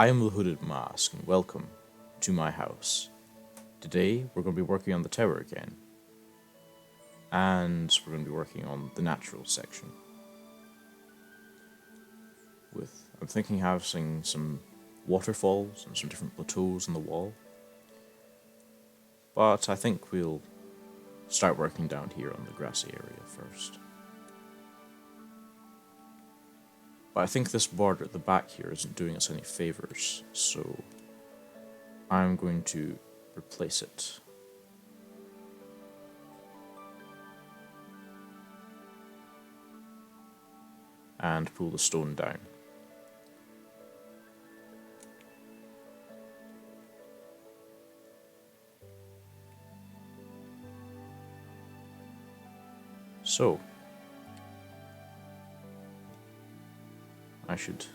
I am the Hooded Mask, and welcome to my house. Today, we're going to be working on the tower again. And we're going to be working on the natural section. I'm thinking having some waterfalls and some different plateaus on the wall. But I think we'll start working down here on the grassy area first. But I think this border at the back here isn't doing us any favors, so I'm going to replace it. And pull the stone down. So, I should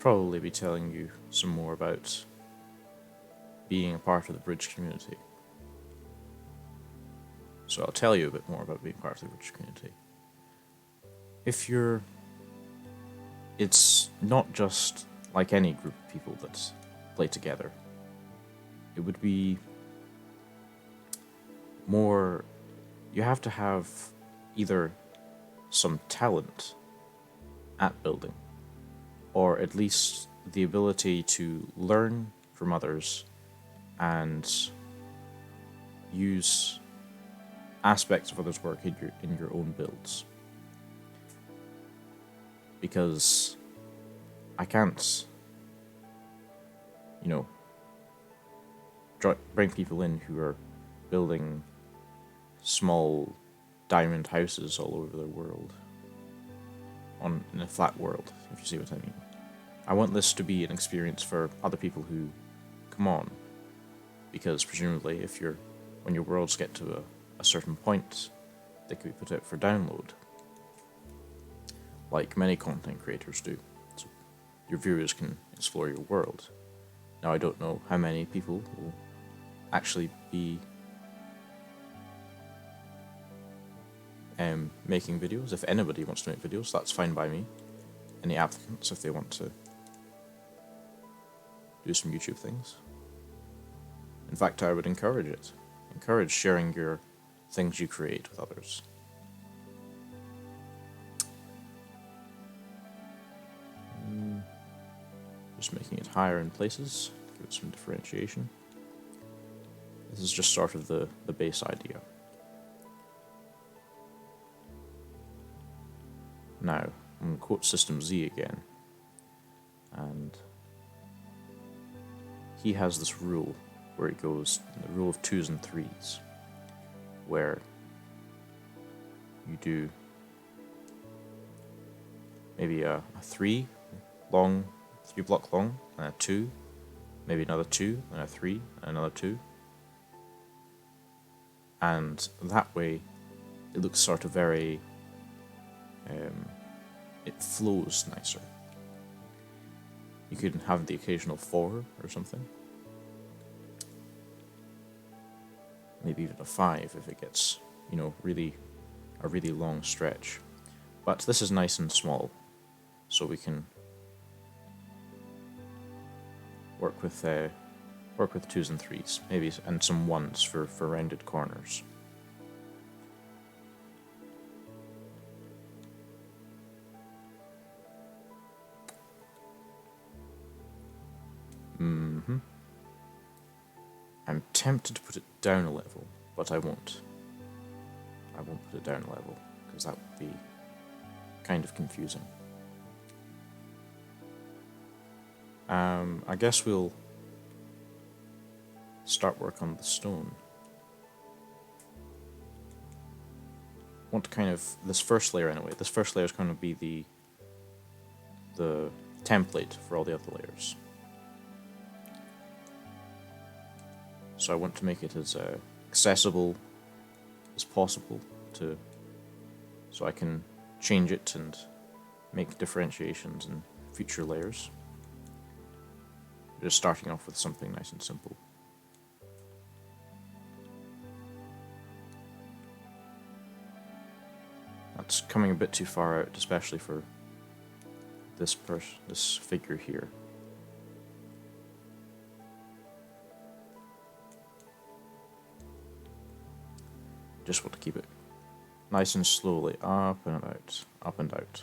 probably be telling you some more about being a part of the bridge community. So I'll tell you a bit more about being part of the bridge community. It's not just like any group of people that play together. It would be more, you have to have either some talent at building, or at least the ability to learn from others and use aspects of others' work in your own builds. Because I can't, bring people in who are building small diamond houses all over the world in a flat world, if you see what I mean. I want this to be an experience for other people who come on, because presumably when your worlds get to a certain point, they can be put out for download, like many content creators do, so your viewers can explore your world. Now, I don't know how many people will actually be making videos. If anybody wants to make videos, that's fine by me. Any applicants, if they want to do some YouTube things. In fact, I would encourage it. Encourage sharing your things you create with others. Just making it higher in places, give it some differentiation. This is just sort of the base idea. Now, I'm going to quote System Z again, and he has this rule where it goes, the rule of 2s and 3s, where you do maybe a 3 block long, and a 2, maybe another 2, and a 3, and another 2. And that way, it looks sort of very, it flows nicer. You could have the occasional 4 or something. Maybe even a 5 if it gets, a really long stretch. But this is nice and small, so we can work with 2s and 3s, maybe, and some 1s for rounded corners. I'm tempted to put it down a level, but I won't. I won't put it down a level, because that would be kind of confusing. I guess we'll start work on the stone. Want to kind of, this first layer anyway, this first layer is going to be the template for all the other layers. So I want to make it as accessible as possible so I can change it and make differentiations in future layers. Just starting off with something nice and simple. That's coming a bit too far out, especially for this figure here. Just want to keep it nice and slowly up and out, up and out.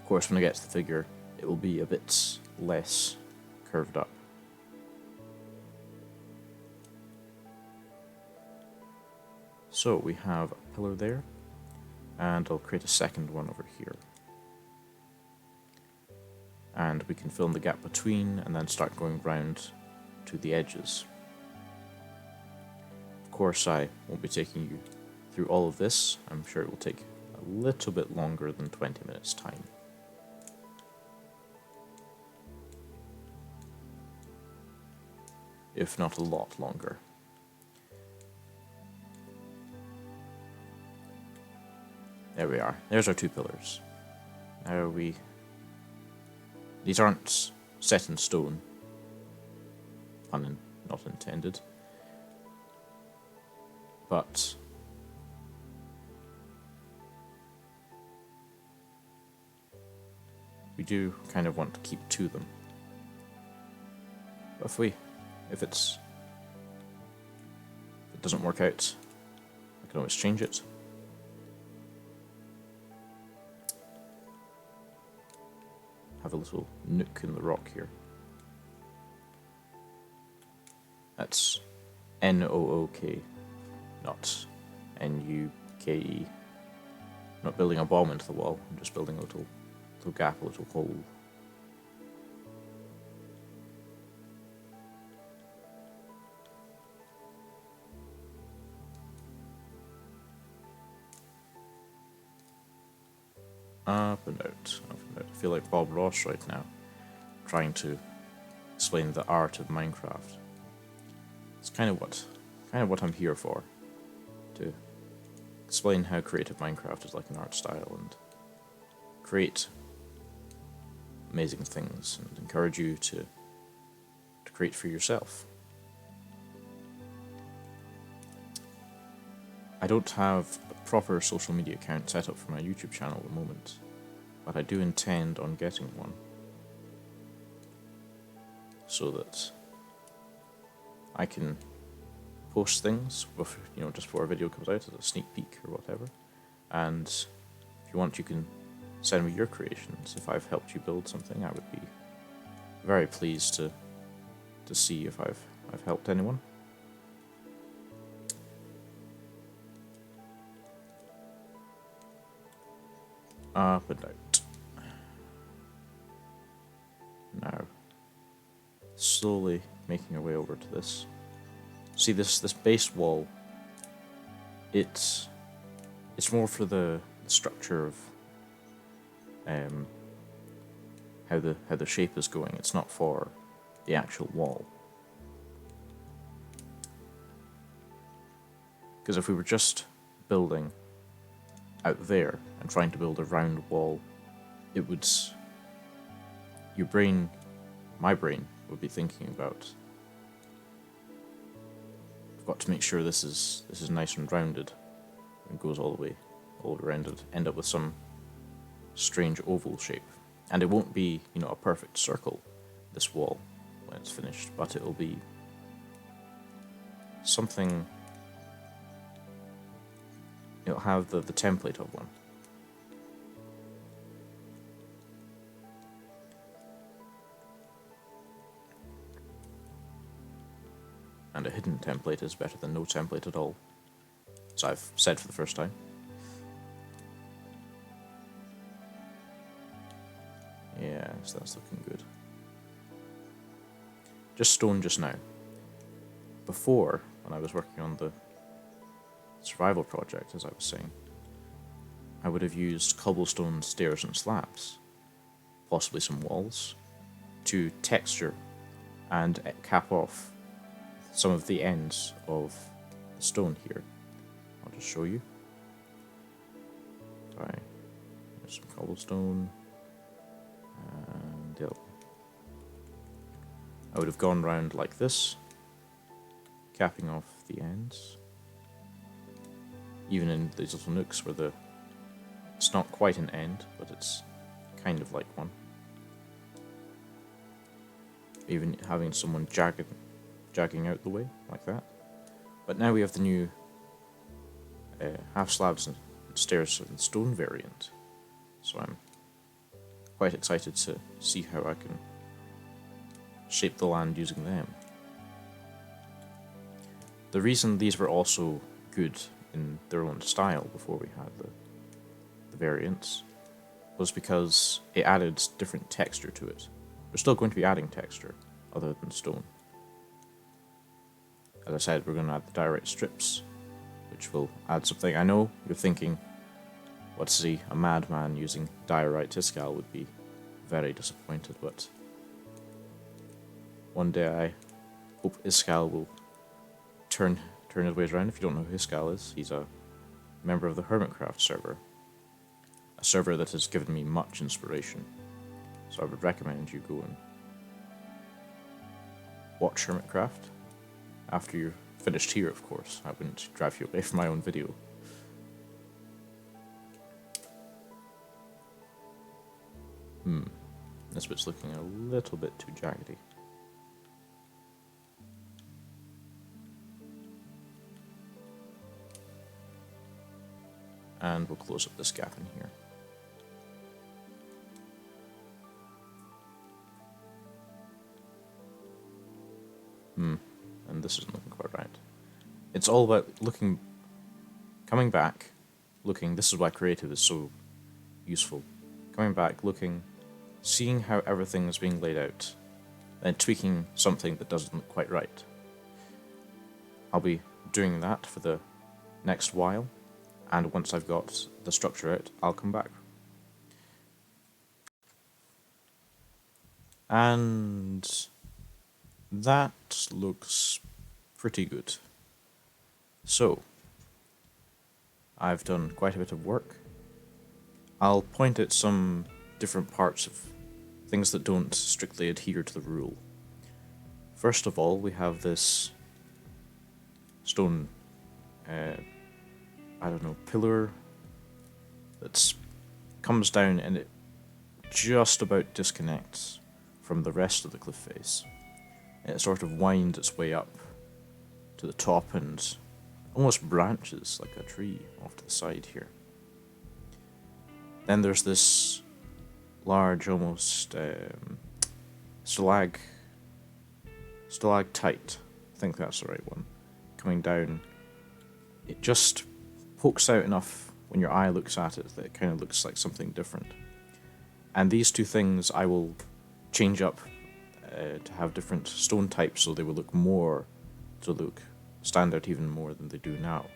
Of course, when I get to the figure, it will be a bit less curved up. So we have a pillar there, and I'll create a second one over here. And we can fill in the gap between and then start going round to the edges. Of course, I won't be taking you through all of this. I'm sure it will take a little bit longer than 20 minutes time. If not a lot longer. There we are. There's our 2 pillars. Now these aren't set in stone. Pun not intended. But we do kind of want to keep to them. But if it doesn't work out, I can always change it. Have a little nook in the rock here. That's N-O-O-K, not N-U-K-E. I'm not building a bomb into the wall, I'm just building a little gap, a little hole. Up and out, up and out. I feel like Bob Ross right now, trying to explain the art of Minecraft. It's kind of what I'm here for, to explain how creative Minecraft is like an art style and create amazing things and encourage you to create for yourself. I don't have a proper social media account set up for my YouTube channel at the moment, but I do intend on getting one so that I can post things before, just before a video comes out as a sneak peek or whatever. And if you want, you can send me your creations. If I've helped you build something, I would be very pleased to see if I've helped anyone. Up and out. Now, slowly making our way over to this. See this base wall. It's more for the structure of how the shape is going. It's not for the actual wall. Because if we were just building out there and trying to build a round wall, it would, my brain would be thinking about, I've got to make sure this is nice and rounded and goes all the way around it, end up with some strange oval shape. And it won't be, a perfect circle, this wall, when it's finished, but it'll be something. It'll have the template of one. And a hidden template is better than no template at all. So I've said for the first time. Yes, that's looking good. Just stone just now. Before, when I was working on the survival project, as I was saying, I would have used cobblestone stairs and slabs, possibly some walls, to texture and cap off some of the ends of the stone here. I'll just show you. Sorry, there's some cobblestone, and I would have gone round like this, capping off the ends. Even in these little nooks where it's not quite an end, but it's kind of like one. Even having someone jagging out the way, like that. But now we have the new half slabs and stairs and stone variant. So I'm quite excited to see how I can shape the land using them. The reason these were also good in their own style before we had the variants was because it added different texture to it. We're still going to be adding texture other than stone. As I said, we're going to add the diorite strips, which will add something. I know you're thinking, what's a madman using diorite? Iskall would be very disappointed, but one day I hope Iskall will turn his ways around. If you don't know who Iskall is, he's a member of the Hermitcraft server, a server that has given me much inspiration. So I would recommend you go and watch Hermitcraft after you're finished here, of course. I wouldn't drive you away from my own video. This bit's looking a little bit too jaggedy. And we'll close up this gap in here. And this isn't looking quite right. It's all about coming back, looking. This is why creative is so useful. Coming back, looking, seeing how everything is being laid out, then tweaking something that doesn't look quite right. I'll be doing that for the next while, and once I've got the structure out, I'll come back. And that looks pretty good. So, I've done quite a bit of work. I'll point at some different parts of things that don't strictly adhere to the rule. First of all, we have this stone, pillar that comes down and it just about disconnects from the rest of the cliff face. And it sort of winds its way up to the top and almost branches like a tree off to the side here. Then there's this large, almost stalactite, I think that's the right one, coming down. It just pokes out enough when your eye looks at it that it kind of looks like something different. And these two things I will change up to have different stone types, so they will stand out even more than they do now.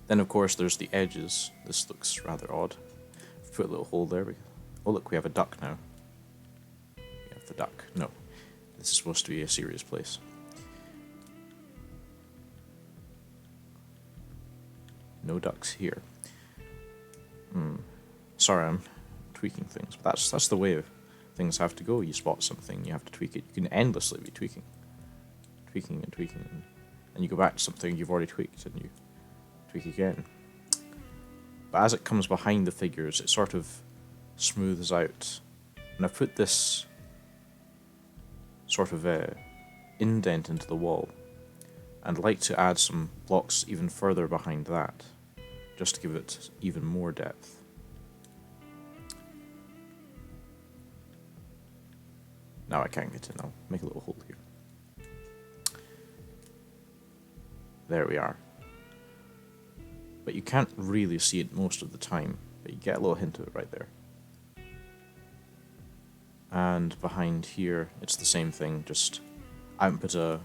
Then of course there's the edges. This looks rather odd. Put a little hole there. Oh look, we have a duck now. We have the duck. No, this is supposed to be a serious place. No ducks here. Sorry, I'm tweaking things, but that's the way things have to go. You spot something, you have to tweak it. You can endlessly be tweaking, and you go back to something you've already tweaked, and you tweak again. But as it comes behind the figures, it sort of smooths out. And I've put this sort of indent into the wall, and I'd like to add some blocks even further behind that, just to give it even more depth. Now I can't get in, I'll make a little hole here. There we are. But you can't really see it most of the time, but you get a little hint of it right there. And behind here, it's the same thing, just I haven't put a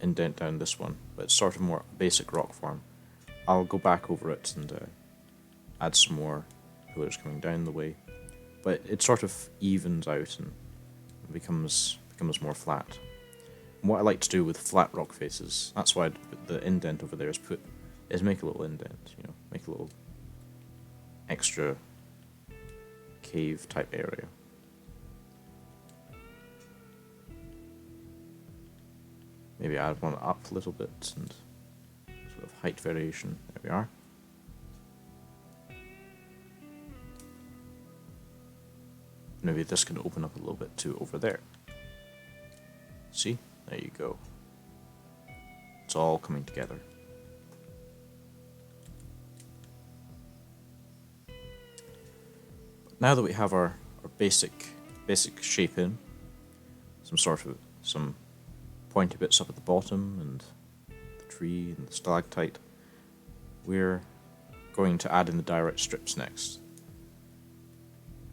indent down this one, but it's sort of more basic rock form. I'll go back over it and add some more pillars coming down the way, but it sort of evens out and becomes more flat. And what I like to do with flat rock faces, that's why the indent over there is make a little indent, make a little extra cave type area. Maybe add one up a little bit and sort of height variation. There we are. Maybe this can open up a little bit too over there. See? There you go. It's all coming together. Now that we have our basic shape in, some pointy bits up at the bottom and the tree and the stalactite, we're going to add in the direct strips next,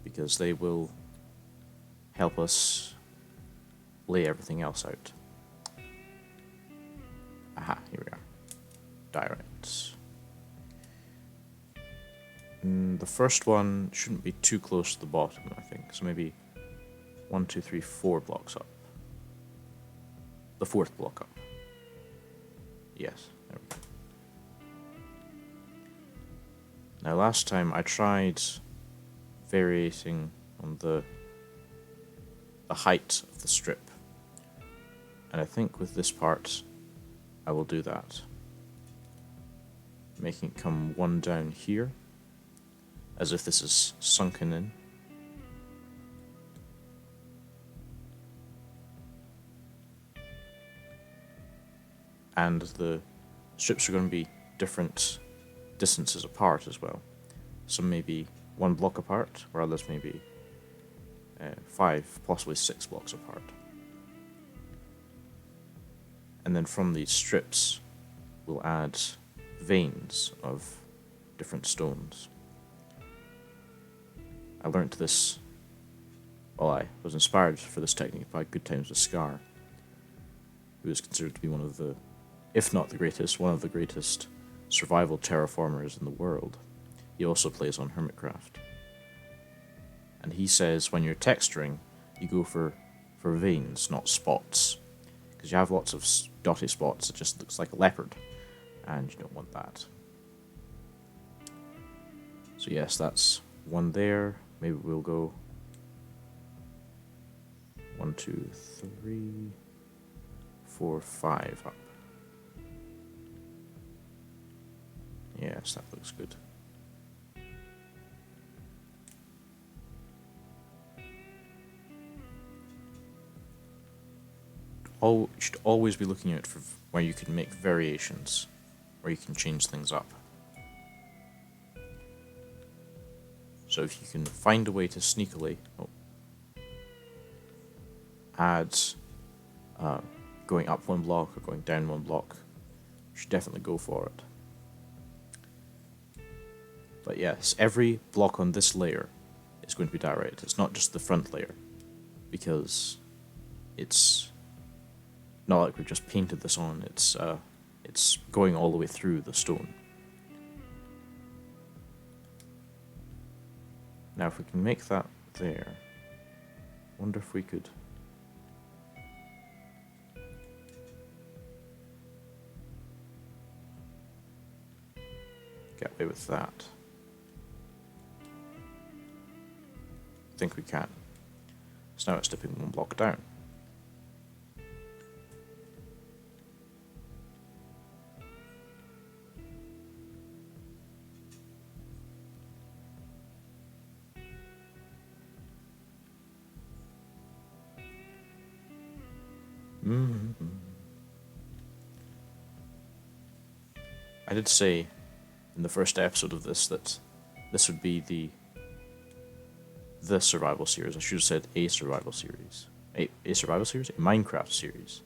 because they will help us lay everything else out. Aha, here we are. Directs. The first one shouldn't be too close to the bottom, I think. So maybe 1, 2, 3, 4 blocks up. The fourth block up. Yes, there we go. Now last time I tried varying on the height of the strip. And I think with this part I will do that. Making it come one down here, as if this is sunken in. And the strips are going to be different distances apart as well. Some may be 1 block apart, or others may be 5, possibly 6 blocks apart. And then from these strips, we'll add veins of different stones. I learnt this, well, I was inspired for this technique by Good Times with Scar, who is considered to be one of the, if not the greatest, one of the greatest survival terraformers in the world. He also plays on Hermitcraft. And he says when you're texturing, you go for veins, not spots. Because you have lots of dotty spots, it just looks like a leopard, and you don't want that. So yes, that's one there. Maybe we'll go 1, 2, 3, 4, 5 up. Yes, that looks good. You should always be looking out for where you can make variations, where you can change things up. So if you can find a way to sneakily add going up 1 block or going down 1 block, you should definitely go for it. But yes, every block on this layer is going to be direct. It's not just the front layer, because it's not like we've just painted this on. It's going all the way through the stone. Now if we can make that there, wonder if we could get away with that. I think we can. So now it's dipping 1 block down. I did say in the first episode of this that this would be the survival series. I should have said a survival series. A survival series? A Minecraft series.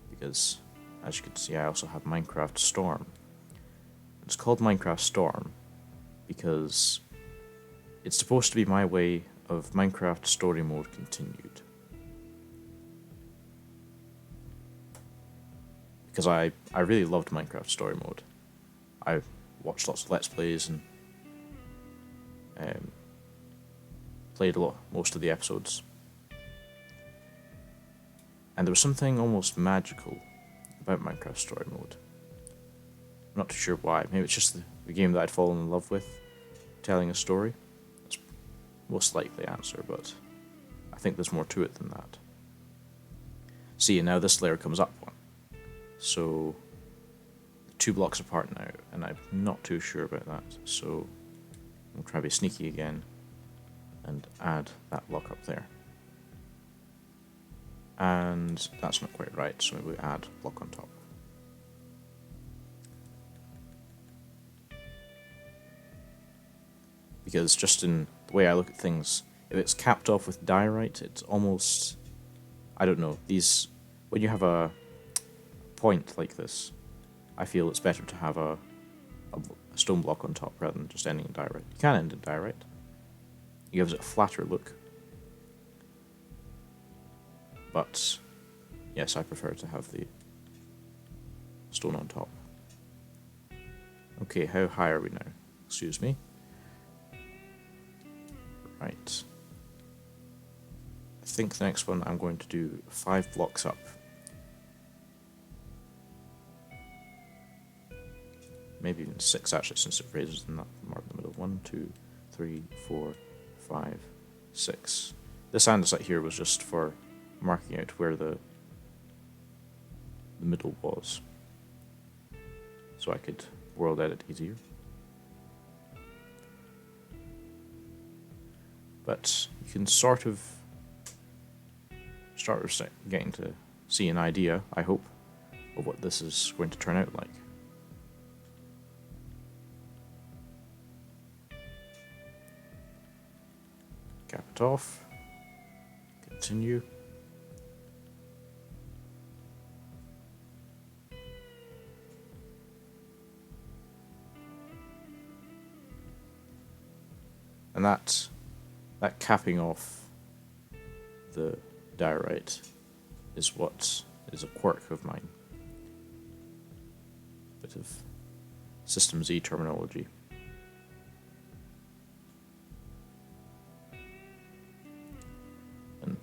Because, as you can see, I also have Minecraft Storm. It's called Minecraft Storm because it's supposed to be my way of Minecraft Story Mode continued. Because I really loved Minecraft Story Mode. I watched lots of Let's Plays and played most of the episodes. And there was something almost magical about Minecraft Story Mode. I'm not too sure why. Maybe it's just the game that I'd fallen in love with, telling a story. That's most likely answer, but I think there's more to it than that. See, now this layer comes up 1. So 2 blocks apart now, and I'm not too sure about that, so I'll try to be sneaky again and add that block up there. And that's not quite right, so maybe we add block on top. Because just in the way I look at things, if it's capped off with diorite, it's almost, I don't know, when you have a point like this, I feel it's better to have a stone block on top rather than just ending in diorite. You can end in diorite. It gives it a flatter look. But yes, I prefer to have the stone on top. Okay, how high are we now? Excuse me. Right. I think the next one I'm going to do 5 blocks up. Maybe even 6 actually, since it raises in that mark in the middle. 1, 2, 3, 4, 5, 6. This andesite here was just for marking out where the middle was, so I could world edit easier. But you can sort of start getting to see an idea, I hope, of what this is going to turn out like. Cap it off. Continue. And that capping off the diorite is what is a quirk of mine. Bit of System Z terminology. And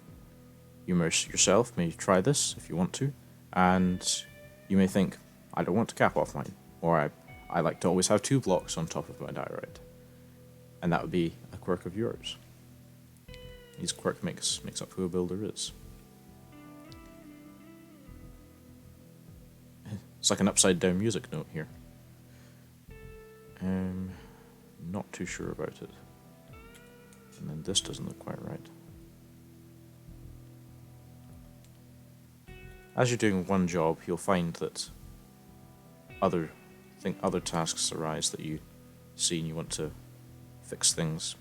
you yourself may try this if you want to, and you may think, I don't want to cap off mine, or I like to always have 2 blocks on top of my diorite. And that would be a quirk of yours. His quirk makes up who a builder is. It's like an upside down music note here. Not too sure about it. And then this doesn't look quite right. As you're doing one job, you'll find that other tasks arise that you see and you want to fix things.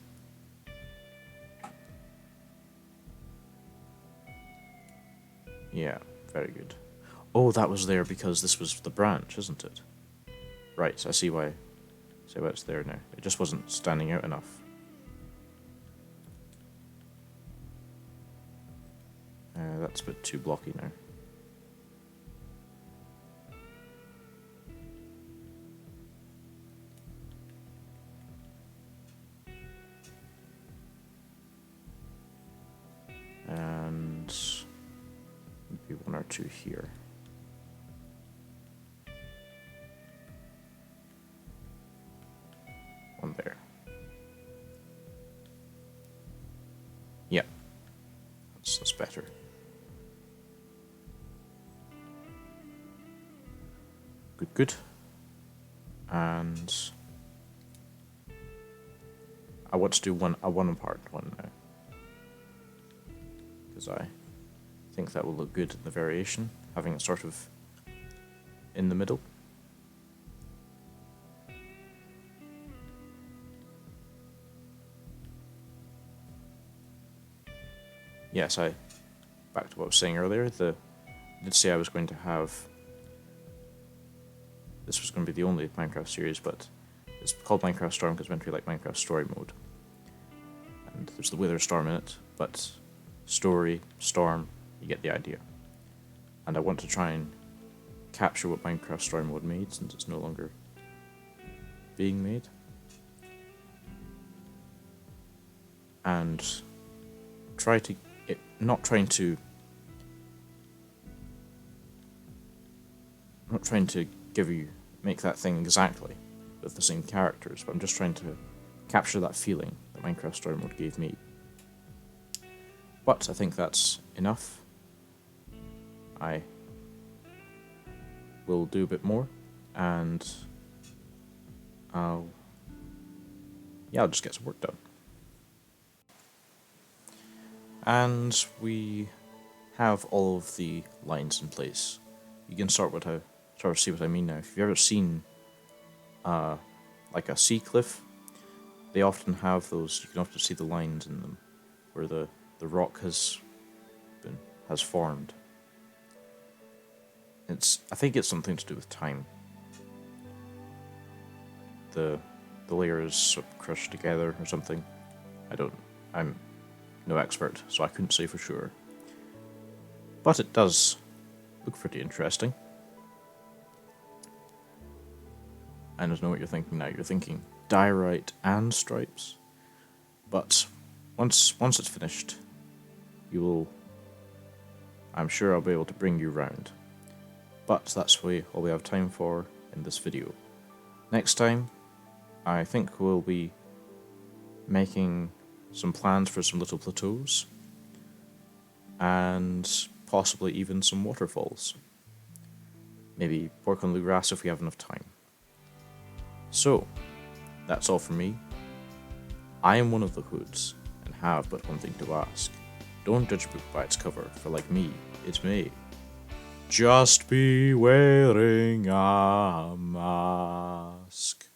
Yeah, very good. Oh, that was there because this was the branch, isn't it? Right, I see why it's there now. It just wasn't standing out enough. That's a bit too blocky now. And maybe 1 or 2 here. One there. Yeah, that's better. Good. And I want to do a one-part one now, because I think that will look good in the variation, having it sort of in the middle. Yes, back to what I was saying earlier, I did say I was going to have, this was going to be the only Minecraft series, but it's called Minecraft Storm because it's meant to be like Minecraft Story Mode. And there's the Wither Storm in it, but story, storm, you get the idea. And I want to try and capture what Minecraft Story Mode made, since it's no longer being made. And not trying to make that thing exactly with the same characters, but I'm just trying to capture that feeling that Minecraft Story Mode gave me. But I think that's enough. I will do a bit more, and I'll just get some work done. And we have all of the lines in place. You can sort of see what I mean now. If you've ever seen like a sea cliff, they often have those. You can often see the lines in them where the rock has formed. I think it's something to do with time. The layers sort of crushed together or something. I'm no expert, so I couldn't say for sure. But it does look pretty interesting. I don't know what you're thinking now. You're thinking diorite and stripes. But once it's finished, I'm sure I'll be able to bring you round. But that's all we have time for in this video. Next time, I think we'll be making some plans for some little plateaus, and possibly even some waterfalls. Maybe work on the grass if we have enough time. So, that's all from me. I am one of the Hoods, and have but one thing to ask. Don't judge a book by its cover, for like me, it may just be wearing a mask.